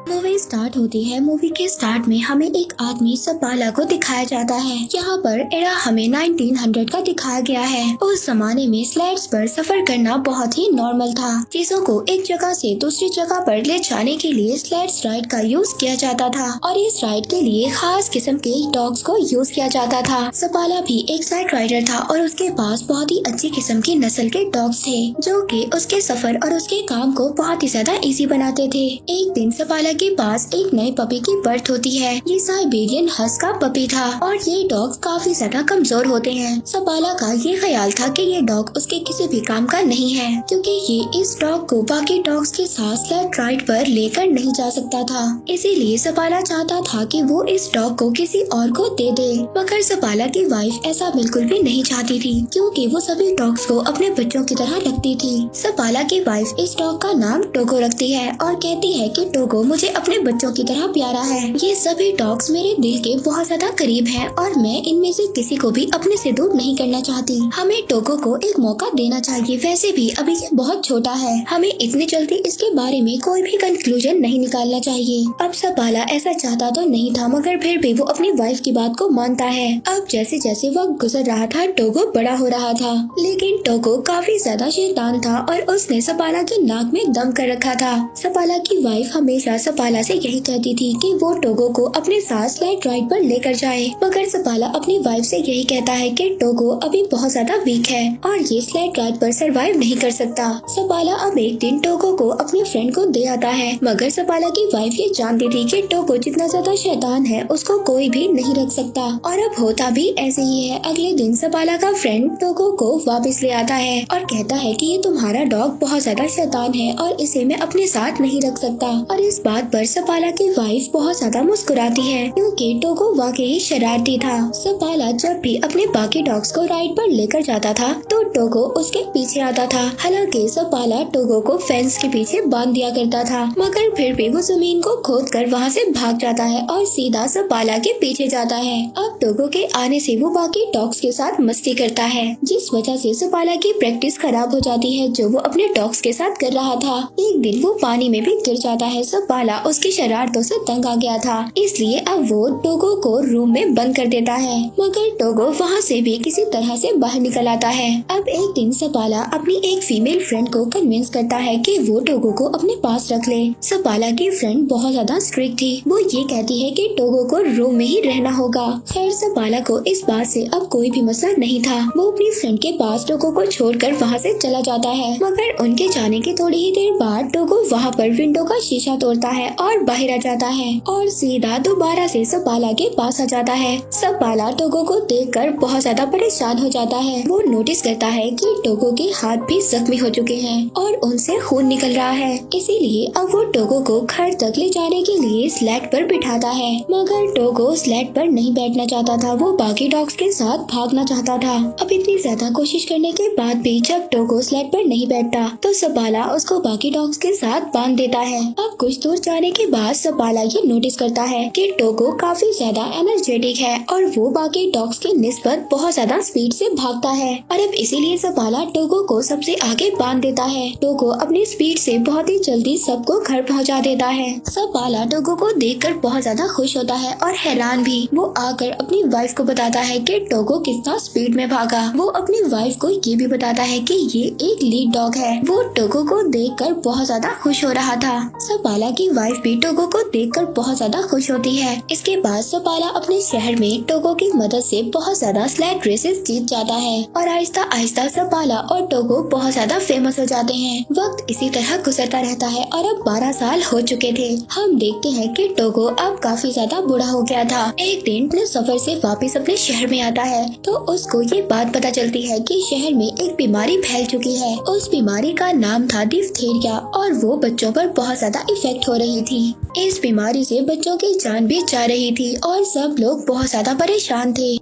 Movie start होती है। Movie के स्टार्ट में हमें एक आदमी सपाला को दिखाया जाता है। यहाँ पर एरा हमें 1900 का दिखाया गया है। उस जमाने में स्लेड्स पर सफर करना बहुत ही नॉर्मल था। चीजों को एक जगह से दूसरी जगह पर ले जाने के लिए स्लेड्स राइड का यूज किया जाता था और इस राइड के लिए खास किस्म के डॉग्स को यूज किया जाता था। सपाला भी एक स्लेड राइडर था और उसके पास बहुत ही अच्छी किस्म की नस्ल के डॉग्स थे जो कि उसके सफर और उसके काम को बहुत ही ज्यादा इजी बनाते थे। एक दिन सपाला के पास एक नए पपी की बर्थ होती है। ये साइबेरियन हस्क का पपी था और ये डॉग काफी ज्यादा कमजोर होते हैं। सपाला का ये ख्याल था कि ये डॉग उसके किसी भी काम का नहीं है क्योंकि ये इस डॉग को बाकी डॉग्स के साथ स्लेड राइड पर लेकर नहीं जा सकता था। इसीलिए सपाला चाहता था कि वो इस डॉग को किसी और को दे दे, मगर सपाला की वाइफ ऐसा बिल्कुल भी नहीं चाहती थी क्योंकि वो सभी डॉग्स को अपने बच्चों की तरह रखती थी। सपाला की वाइफ इस डॉग का नाम टोगो रखती है और कहती है कि टोगो मुझे अपने बच्चों की तरह प्यारा है। ये सभी डॉग्स मेरे दिल के बहुत ज्यादा करीब हैं और मैं इनमें से किसी को भी अपने से दूर नहीं करना चाहती। हमें टोगो को एक मौका देना चाहिए। वैसे भी अभी ये बहुत छोटा है, हमें इतनी जल्दी इसके बारे में कोई भी कंक्लूजन नहीं निकालना चाहिए। अब सपाला ऐसा चाहता तो नहीं था मगर फिर भी वो अपनी वाइफ की बात को मानता है। अब जैसे जैसे वक्त गुजर रहा था टोगो बड़ा हो रहा था, लेकिन टोगो काफी ज्यादा शैतान था और उसने सपाला की नाक में दम कर रखा था। सपाला की वाइफ हमेशा सपाला से यही कहती थी कि वो टोगो को अपने साथ स्लेड राइड पर लेकर जाए, मगर सपाला अपनी वाइफ से यही कहता है कि टोगो अभी बहुत ज्यादा वीक है और ये स्लेड राइड पर सरवाइव नहीं कर सकता। सपाला अब एक दिन टोगो को अपने फ्रेंड को दे आता है, मगर सपाला की वाइफ ये जानती थी कि टोगो जितना ज्यादा शैतान है उसको कोई भी नहीं रख सकता और अब होता भी ऐसे ही है। अगले दिन सपाला का फ्रेंड टोगो को वापस ले आता है और कहता है कि ये तुम्हारा डॉग बहुत ज्यादा शैतान है और इसे मैं अपने साथ नहीं रख सकता। और इस बात पर सपाला की वाइफ बहुत ज्यादा मुस्कुराती है क्योंकि टोगो वाकई शरारती था। सपाला जब भी अपने बाकी डॉग्स को राइड पर लेकर जाता था तो टोगो उसके पीछे आता था। हालांकि सपाला टोगो को फेंस के पीछे बांध दिया करता था, मगर फिर भी वो जमीन को खोद कर वहाँ से भाग जाता है और सीधा सपाला के पीछे जाता है। अब टोगो के आने से वो बाकी डॉग्स के साथ मस्ती करता है, जिस वजह से सपाला की प्रैक्टिस खराब हो जाती है जो वो अपने डॉग्स के साथ कर रहा था। एक दिन वो पानी में भी गिर जाता है। सपाला उसकी शरारतों से तंग आ गया था, इसलिए अब वो टोगो को रूम में बंद कर देता है, मगर टोगो वहाँ से भी किसी तरह से बाहर निकल आता है। अब एक दिन सपाला अपनी एक फीमेल फ्रेंड को कन्विंस करता है कि वो टोगो को अपने पास रख ले। सपाला की फ्रेंड बहुत ज्यादा स्ट्रिक्ट थी, वो ये कहती है कि टोगो को रूम में ही रहना होगा। खैर सपाला को इस बात से अब कोई भी मसला नहीं था। वो अपनी फ्रेंड के पास टोगो को छोड़कर वहाँ से चला जाता है, मगर उनके जाने के थोड़ी ही देर बाद टोगो वहाँ पर विंडो का शीशा तोड़ता है और बाहर आ जाता है और सीधा दोबारा से सपाला के पास आ जाता है। सपाला टोगो को देखकर बहुत ज्यादा परेशान हो जाता है। वो नोटिस करता है कि टोगो के हाथ भी जख्मी हो चुके हैं और उनसे खून निकल रहा है, इसीलिए अब वो टोगो को घर तक ले जाने के लिए स्लेड पर बिठाता है, मगर टोगो स्लेड पर नहीं बैठना चाहता था। वो बाकी डॉग्स के साथ भागना चाहता था। अब इतनी ज्यादा कोशिश करने के बाद भी जब टोगो स्लेड पर नहीं बैठता तो सपाला उसको बाकी डॉग्स के साथ बांध देता है। अब कुछ दूर जाने के बाद सपाला ये नोटिस करता है कि टोगो काफी ज्यादा एनर्जेटिक है और वो बाकी डॉग्स की निस्बत बहुत ज्यादा स्पीड से भागता है और अब इसीलिए सपाला टोगो को सबसे आगे बांध देता है। टोगो अपनी स्पीड से बहुत ही जल्दी सबको घर पहुंचा देता है। सपाला टोगो को देखकर बहुत ज्यादा खुश होता है और हैरान भी। वो आकर अपनी वाइफ को बताता है कि टोगो कितना स्पीड में भागा। वो अपनी वाइफ को ये भी बताता है कि ये एक लीड डॉग है। वो टोगो को देखकर बहुत ज्यादा खुश हो रहा था। सपाला की वाइफ भी टोगो को देखकर बहुत ज्यादा खुश होती है। इसके बाद सपाला अपने शहर में टोगो की मदद से बहुत ज्यादा स्लेड रेसेस जीत जाता है और आहिस्ता आहिस्ता सपाला और टोगो बहुत ज्यादा फेमस हो जाते हैं। वक्त इसी तरह गुजरता रहता है और अब 12 साल हो चुके थे। हम देखते हैं कि टोगो अब काफी ज्यादा बूढ़ा हो गया था। एक दिन अपने सफर से वापस अपने शहर में आता है तो उसको ये बात पता चलती है कि शहर में एक बीमारी फैल चुकी है। उस बीमारी का नाम था डिप्थीरिया और वो बच्चों पर बहुत ज्यादा इफेक्ट हो रही थी। इस बीमारी से बच्चों की जान भी जा रही थी और सब लोग बहुत ज्यादा परेशान थे।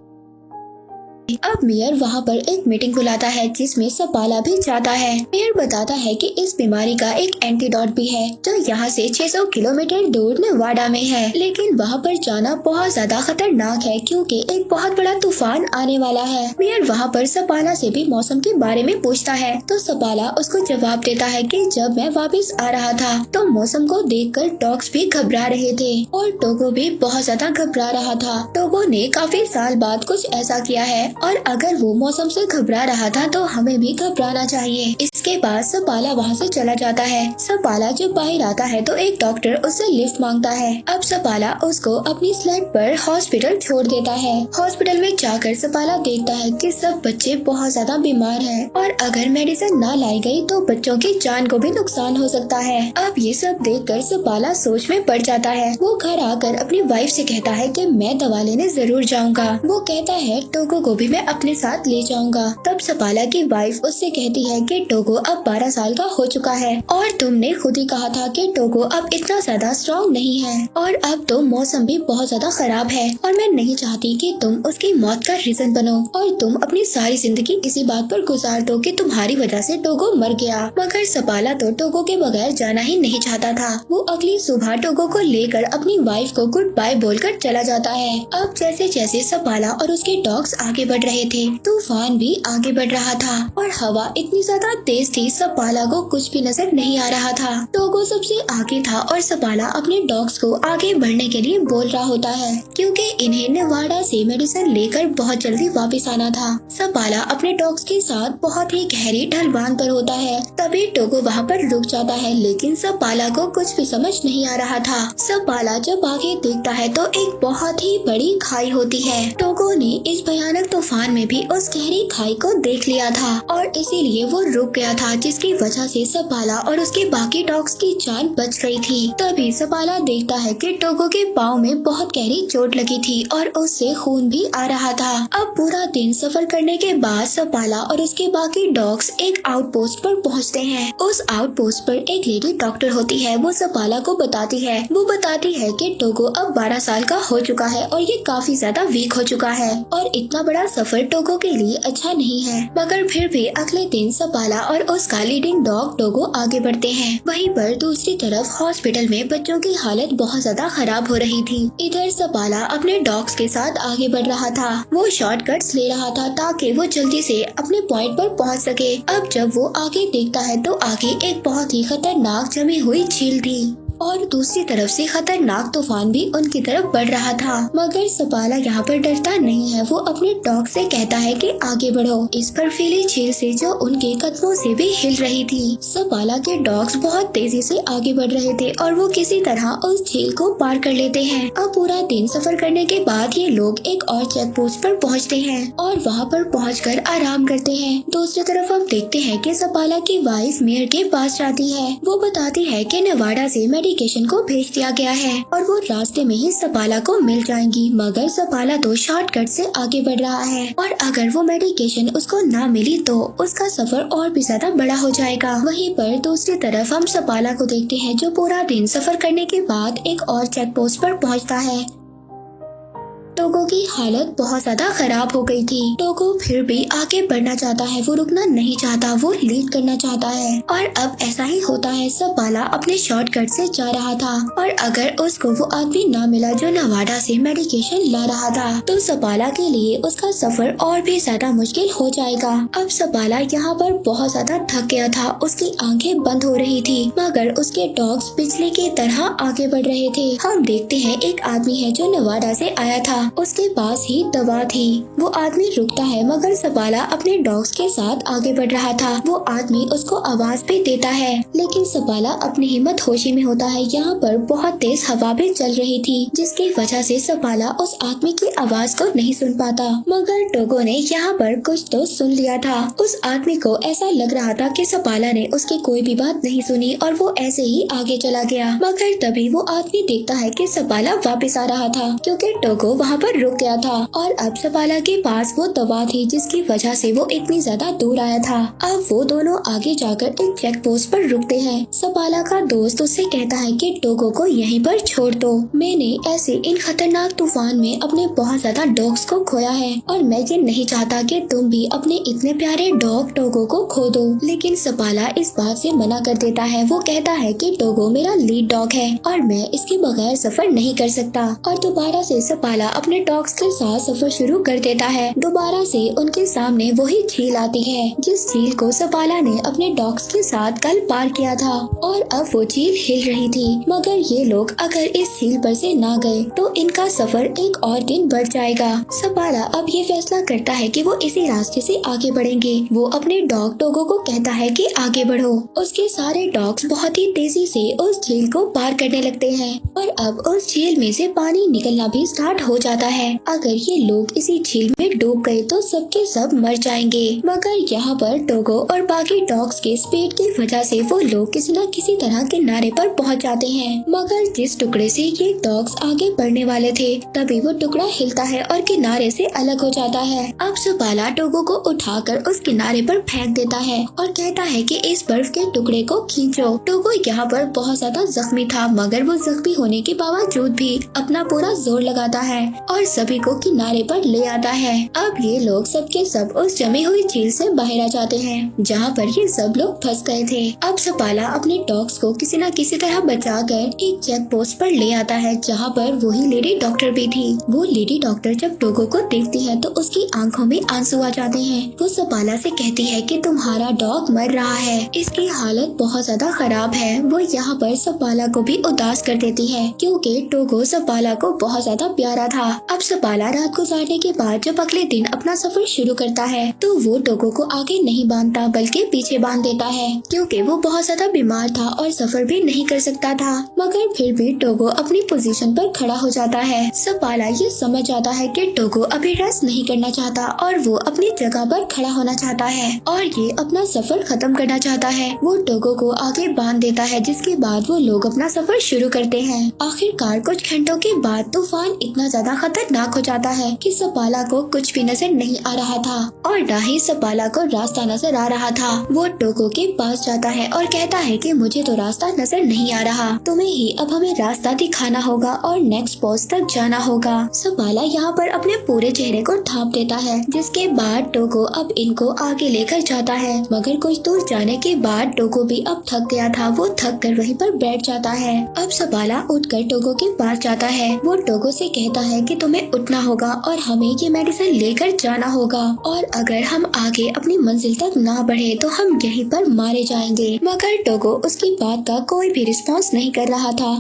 अब मेयर वहाँ पर एक मीटिंग बुलाता है जिसमें सपाला भी जाता है। मेयर बताता है कि इस बीमारी का एक एंटीडोट भी है जो यहाँ से 600 किलोमीटर दूर नेवाडा में है, लेकिन वहाँ पर जाना बहुत ज्यादा खतरनाक है क्योंकि एक बहुत बड़ा तूफान आने वाला है। मेयर वहाँ पर सपाला से भी मौसम के बारे में पूछता है तो सपाला उसको जवाब देता है कि जब मैं वापस आ रहा था तो मौसम को देखकर डॉग्स भी घबरा रहे थे और टोगो भी बहुत ज्यादा घबरा रहा था। टोगो ने काफी साल बाद कुछ ऐसा किया है और अगर वो मौसम से घबरा रहा था तो हमें भी घबराना चाहिए। इसके बाद सपाला वहाँ से चला जाता है। सपाला जब बाहर आता है तो एक डॉक्टर उससे लिफ्ट मांगता है। अब सपाला उसको अपनी स्लेड पर हॉस्पिटल छोड़ देता है। हॉस्पिटल में जाकर सपाला देखता है कि सब बच्चे बहुत ज्यादा बीमार हैं और अगर मेडिसिन न लाई गई तो बच्चों की जान को भी नुकसान हो सकता है। अब ये सब देखकर सपाला सोच में पड़ जाता है। वो घर आकर अपनी वाइफ से कहता है कि मैं दवा लेने जरूर जाऊंगा। वो कहता है टोगो को भी मैं अपने साथ ले जाऊंगा। तब सपाला की वाइफ उससे कहती है कि टोगो अब 12 साल का हो चुका है और तुमने खुद ही कहा था कि टोगो अब इतना ज्यादा स्ट्रॉन्ग नहीं है और अब तो मौसम भी बहुत ज्यादा खराब है और मैं नहीं चाहती कि तुम उसकी मौत का रीजन बनो और तुम अपनी सारी जिंदगी इसी बात पर गुजार दो कि तुम्हारी वजह से टोगो मर गया। मगर सपाला तो टोगो के बगैर जाना ही नहीं चाहता था। वो अगली सुबह टोगो को लेकर अपनी वाइफ को गुड बाय बोलकर चला जाता है। अब जैसे जैसे सपाला और उसके डॉग्स आगे बढ़ रहे थे तूफान भी आगे बढ़ रहा था और हवा इतनी ज्यादा तेज थी सपाला को कुछ भी नजर नहीं आ रहा था। टोगो सबसे आगे था और सपाला अपने डॉग्स को आगे बढ़ने के लिए बोल रहा होता है क्योंकि इन्हें नेवाडा से मेडिसिन लेकर बहुत जल्दी वापस आना था। सपाला अपने डॉग्स के साथ बहुत ही गहरी ढलवान पर होता है। तभी टोगो वहाँ पर रुक जाता है लेकिन सपाला को कुछ भी समझ नहीं आ रहा था। सपाला जब आगे देखता है तो एक बहुत ही बड़ी खाई होती है। टोगो ने इस भयानक तूफान में भी उस गहरी खाई को देख लिया था और इसीलिए वो रुक गया था जिसकी वजह से सपाला और उसके बाकी डॉग्स की जान बच गई थी। तभी सपाला देखता है कि टोगो के पाँव में बहुत गहरी चोट लगी थी और उससे खून भी आ रहा था। अब पूरा दिन सफर करने के बाद सपाला और उसके बाकी डॉग्स एक आउटपोस्ट पर पहुंचते हैं। उस आउटपोस्ट पर एक लेडी डॉक्टर होती है। वो सपाला को बताती है कि टोगो अब 12 साल का हो चुका है और ये काफी ज्यादा वीक हो चुका है और इतना बड़ा सफर टोगो के लिए अच्छा नहीं है। मगर फिर भी अगले दिन सपाला और उसका लीडिंग डॉग टोगो आगे बढ़ते हैं। वहीं पर दूसरी तरफ हॉस्पिटल में बच्चों की हालत बहुत ज्यादा खराब हो रही थी। इधर सपाला अपने डॉग्स के साथ आगे बढ़ रहा था। वो शॉर्टकट्स ले रहा था ताकि वो जल्दी से अपने पॉइंट पर पहुंच सके। अब जब वो आगे देखता है तो आगे एक बहुत ही खतरनाक जमी हुई झील थी और दूसरी तरफ से खतरनाक तूफान भी उनकी तरफ बढ़ रहा था। मगर सपाला यहाँ पर डरता नहीं है। वो अपने डॉग से कहता है कि आगे बढ़ो इस बर्फीली झील से जो उनके कदमों से भी हिल रही थी। सपाला के डॉग्स बहुत तेजी से आगे बढ़ रहे थे और वो किसी तरह उस झील को पार कर लेते हैं। अब पूरा दिन सफर करने के बाद ये लोग एक और चेक पोस्ट पर पहुँचते हैं और वहाँ पर पहुँचकर आराम करते हैं। दूसरी तरफ हम देखते हैं कि सपाला की वाइफ मेयर के पास जाती है। वो बताती है कि नेवाडा से मेडिकेशन को भेज दिया गया है और वो रास्ते में ही सपाला को मिल जाएंगी। मगर सपाला तो शॉर्टकट से आगे बढ़ रहा है और अगर वो मेडिकेशन उसको ना मिली तो उसका सफर और भी ज्यादा बड़ा हो जाएगा। वहीं पर दूसरी तरफ हम सपाला को देखते हैं जो पूरा दिन सफर करने के बाद एक और चेक पोस्ट पर पहुंचता है। टोगो की हालत बहुत ज्यादा खराब हो गई थी। टोगो फिर भी आगे बढ़ना चाहता है। वो रुकना नहीं चाहता। वो लीड करना चाहता है और अब ऐसा ही होता है। सपाला अपने शॉर्टकट से जा रहा था और अगर उसको वो आदमी ना मिला जो नेवाडा से मेडिकेशन ला रहा था तो सपाला के लिए उसका सफर और भी ज्यादा मुश्किल हो जाएगा। अब सपाला यहाँ पर बहुत ज्यादा थक गया था। उसकी आंखें बंद हो रही थी मगर उसके डॉग्स बिजली की तरह आगे बढ़ रहे थे। हम देखते हैं एक आदमी है जो नेवाडा से आया था। उसके पास ही दवा थी। वो आदमी रुकता है मगर सपाला अपने डॉग्स के साथ आगे बढ़ रहा था। वो आदमी उसको आवाज भी देता है लेकिन सपाला अपनी हिम्मत होशी में होता है। यहाँ पर बहुत तेज हवा भी चल रही थी जिसकी वजह से सपाला उस आदमी की आवाज को नहीं सुन पाता। मगर टोगो ने यहाँ पर कुछ तो सुन लिया था। उस आदमी को ऐसा लग रहा था कि सपाला ने उसकी कोई भी बात नहीं सुनी और वो ऐसे ही आगे चला गया। मगर तभी वो आदमी देखता है कि सपाला वापस आ रहा था क्योंकि टोगो वहाँ यहाँ पर रुक गया था और अब सपाला के पास वो दवा थी जिसकी वजह से वो इतनी ज्यादा दूर आया था। अब वो दोनों आगे जाकर एक चेक पोस्ट पर रुकते हैं। सपाला का दोस्त उससे कहता है कि टोगो को यहीं पर छोड़ दो। मैंने ऐसे इन खतरनाक तूफान में अपने बहुत ज्यादा डॉग्स को खोया है और मैं ये नहीं चाहता कि तुम भी अपने इतने प्यारे डॉग टोगो को खो दो। लेकिन सपाला इस बात से मना कर देता है। वो कहता है कि टोगो मेरा लीड डॉग है और मैं इसके बगैर सफर नहीं कर सकता। और दोबारा से सपाला अपने डॉग्स के साथ सफर शुरू कर देता है। दोबारा से उनके सामने वही झील आती है जिस झील को सपाला ने अपने डॉग्स के साथ कल पार किया था और अब वो झील हिल रही थी। मगर ये लोग अगर इस झील पर से ना गए तो इनका सफर एक और दिन बढ़ जाएगा। सपाला अब ये फैसला करता है कि वो इसी रास्ते से आगे बढ़ेंगे। वो अपने डॉग टोगो को कहता है कि आगे बढ़ो। उसके सारे डॉग्स बहुत ही तेजी से उस झील को पार करने लगते हैं और अब उस झील में से पानी निकलना भी स्टार्ट हो जाता है। अगर ये लोग इसी झील में डूब गए तो सबके सब मर जाएंगे। मगर यहाँ पर टोगो और बाकी डॉग्स के स्पीड की वजह से वो लोग किसी न किसी तरह किनारे पर पहुँच जाते हैं। मगर जिस टुकड़े से ये डॉग्स आगे बढ़ने वाले थे तभी वो टुकड़ा हिलता है और किनारे से अलग हो जाता है। अब सपाला टोगो को उठाकर उस किनारे पर फेंक देता है और कहता है कि इस बर्फ के टुकड़े को खींचो। टोगो यहाँ पर बहुत ज्यादा जख्मी था मगर वो जख्मी होने के बावजूद भी अपना पूरा जोर लगाता है और सभी को किनारे पर ले आता है। अब ये लोग सबके सब उस जमी हुई झील से बाहर आ जाते हैं जहाँ पर ये सब लोग फंस गए थे। अब सपाला अपने डॉग्स को किसी न किसी तरह बचाकर एक चेक पोस्ट पर ले आता है जहाँ पर वही लेडी डॉक्टर भी थी। वो लेडी डॉक्टर जब टोगो को देखती है तो उसकी आंखों में आंसू आ जाते हैं। वो सपाला से कहती है कि तुम्हारा डॉग मर रहा है, इसकी हालत बहुत ज्यादा खराब है। वो यहाँ पर सपाला को भी उदास कर देती है क्योंकि टोगो सपाला को बहुत ज्यादा प्यारा था। अब सपाला रात गुजारने के बाद जब अगले दिन अपना सफर शुरू करता है तो वो टोगो को आगे नहीं बांधता बल्कि पीछे बांध देता है क्योंकि वो बहुत ज्यादा बीमार था और सफर भी नहीं कर सकता था। मगर फिर भी टोगो अपनी पोजीशन पर खड़ा हो जाता है। सपाला ये समझ जाता है कि टोगो अभी रेस्ट नहीं करना चाहता और वो अपनी जगह पर खड़ा होना चाहता है और ये अपना सफर खत्म करना चाहता है। वो टोगो को आगे बांध देता है जिसके बाद वो लोग अपना सफर शुरू करते हैं। आखिरकार कुछ घंटों के बाद तूफान इतना ज्यादा खतरनाक हो जाता है कि सपाला को कुछ भी नजर नहीं आ रहा था और न ही सपाला को रास्ता नजर आ रहा था। वो टोगो के पास जाता है और कहता है कि मुझे तो रास्ता नजर नहीं आ रहा, तुम्हें ही अब हमें रास्ता दिखाना होगा और नेक्स्ट पोस्ट तक जाना होगा। सपाला यहाँ पर अपने पूरे चेहरे को ढांप देता है जिसके बाद टोगो अब इनको आगे लेकर जाता है। मगर कुछ दूर जाने के बाद टोगो भी अब थक गया था। वो थक कर वहीं पर बैठ जाता है। अब सपाला उठकर टोगो के पास जाता है। वो टोगो से कहता है कि तुम्हें उठना होगा और हमें ये मेडिसिन लेकर जाना होगा और अगर हम आगे अपनी मंजिल तक ना बढ़े तो हम यहीं पर मारे जाएंगे। मगर टोगो उसकी बात का कोई भी रिस्पॉन्स नहीं कर रहा था।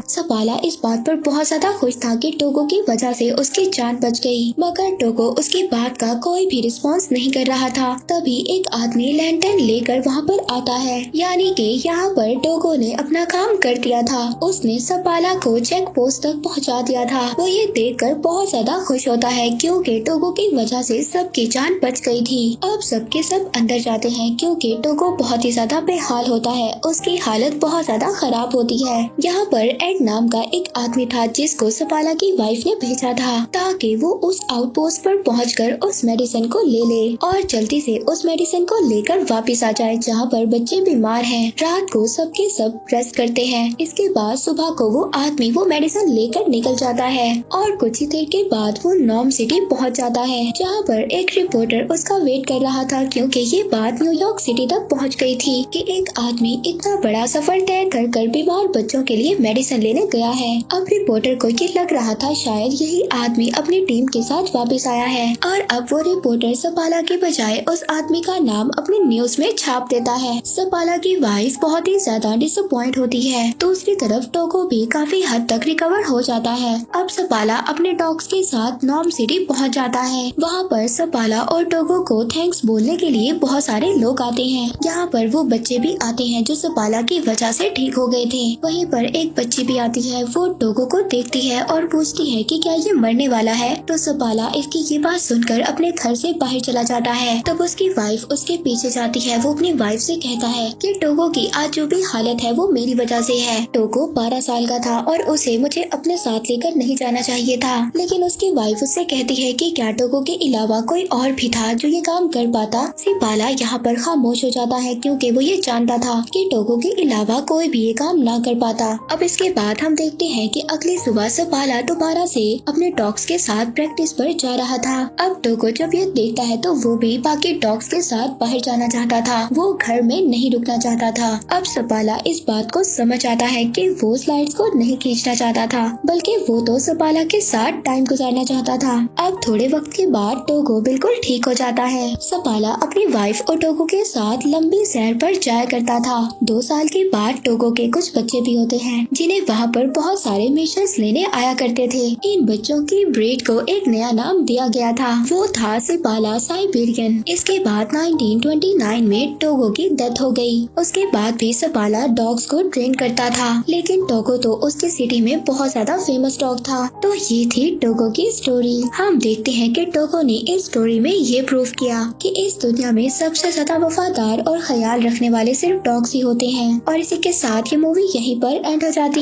सपाला इस बात पर बहुत ज्यादा खुश था कि टोगो की वजह से उसकी जान बच गई। मगर टोगो उसकी बात का कोई भी रिस्पॉन्स नहीं कर रहा था। तभी एक आदमी लैंटर्न लेकर वहाँ पर आता है, यानी कि यहाँ पर टोगो ने अपना काम कर दिया था। उसने सपाला को चेक पोस्ट तक पहुँचा दिया था। वो ये देखकर बहुत ज्यादा खुश होता है क्योंकि टोगो की वजह से सबकी जान बच गई थी। अब सबके सब अंदर जाते हैं क्योंकि टोगो बहुत ही ज्यादा बेहाल होता है। उसकी हालत बहुत ज्यादा खराब होती है। यहाँ पर नाम का एक आदमी था जिसको सपाला की वाइफ ने भेजा था ताकि वो उस आउटपोस्ट पर पहुंचकर उस मेडिसिन को ले ले और जल्दी से उस मेडिसिन को लेकर वापस आ जाए जहां पर बच्चे बीमार हैं। रात को सबके सब रेस्ट करते हैं। इसके बाद सुबह को वो आदमी वो मेडिसिन लेकर निकल जाता है और कुछ ही देर के बाद वो नॉर्म सिटी पहुंच जाता है जहां पर एक रिपोर्टर उसका वेट कर रहा था क्योंकि ये बात न्यूयॉर्क सिटी तक पहुंच गई थी कि एक आदमी इतना बड़ा सफर तय कर बीमार बच्चों के लिए मेडिसिन लेने गया है। अब रिपोर्टर को ये लग रहा था शायद यही आदमी अपनी टीम के साथ वापस आया है और अब वो रिपोर्टर सपाला के बजाय उस आदमी का नाम अपनी न्यूज में छाप देता है। सपाला की वाइफ बहुत ही ज्यादा डिसअपॉइंट होती है। दूसरी तरफ टोगो भी काफी हद तक रिकवर हो जाता है। अब सपाला अपने डॉग्स के साथ नॉर्म सिटी पहुंच जाता है। वहाँ पर सपाला और टोगो को थैंक्स बोलने के लिए बहुत सारे लोग आते हैं। यहाँ पर वो बच्चे भी आते हैं जो सपाला की वजह से ठीक हो गए थे। वहीं पर एक बच्ची भी आती आती है वो टोगो को देखती है और पूछती है कि क्या ये मरने वाला है। तो सपाला इसकी ये बात सुनकर अपने घर से बाहर चला जाता है। तब उसकी वाइफ उसके पीछे जाती है। वो अपनी वाइफ से कहता है कि टोगो की आज जो भी हालत है वो मेरी वजह से है। टोगो 12 साल का था और उसे मुझे अपने साथ लेकर नहीं जाना चाहिए था। लेकिन उसकी वाइफ उससे कहती है कि क्या टोगो के अलावा कोई और भी था जो ये काम कर पाता। सपाला यहाँ पर खामोश हो जाता है क्योंकि वो ये जानता था कि टोगो के अलावा कोई भी ये काम ना कर पाता। अब इसके बाद हम देखते हैं कि अगली सुबह सपाला दोबारा से अपने डॉग्स के साथ प्रैक्टिस पर जा रहा था। अब टोगो जब ये देखता है तो वो भी बाकी डॉग्स के साथ बाहर जाना चाहता था। वो घर में नहीं रुकना चाहता था। अब सपाला इस बात को समझ आता है कि वो स्लाइड्स को नहीं खींचना चाहता था बल्कि वो तो सपाला के साथ टाइम गुजारना चाहता था। अब थोड़े वक्त के बाद टोगो बिल्कुल ठीक हो जाता है। सपाला अपनी वाइफ और टोगो के साथ लंबी सैर पर जाया करता था। 2 साल के बाद टोगो के कुछ बच्चे भी होते हैं जिन्हें वहाँ पर बहुत सारे मिशंस लेने आया करते थे। इन बच्चों की ब्रीड को एक नया नाम दिया गया था। वो था सपाला साइबेरियन। इसके बाद 1929 में टोगो की डेथ हो गई। उसके बाद भी सपाला डॉग्स को ट्रेन करता था लेकिन टोगो तो उसकी सिटी में बहुत ज्यादा फेमस डॉग था। तो ये थी टोगो की स्टोरी। हम देखते हैं कि टोगो ने इस स्टोरी में ये प्रूव किया कि इस दुनिया में सबसे ज्यादा वफादार और ख्याल रखने वाले सिर्फ डॉग्स ही होते हैं। और इसी के साथ ये मूवी यहीं पर एंड हो जाती है।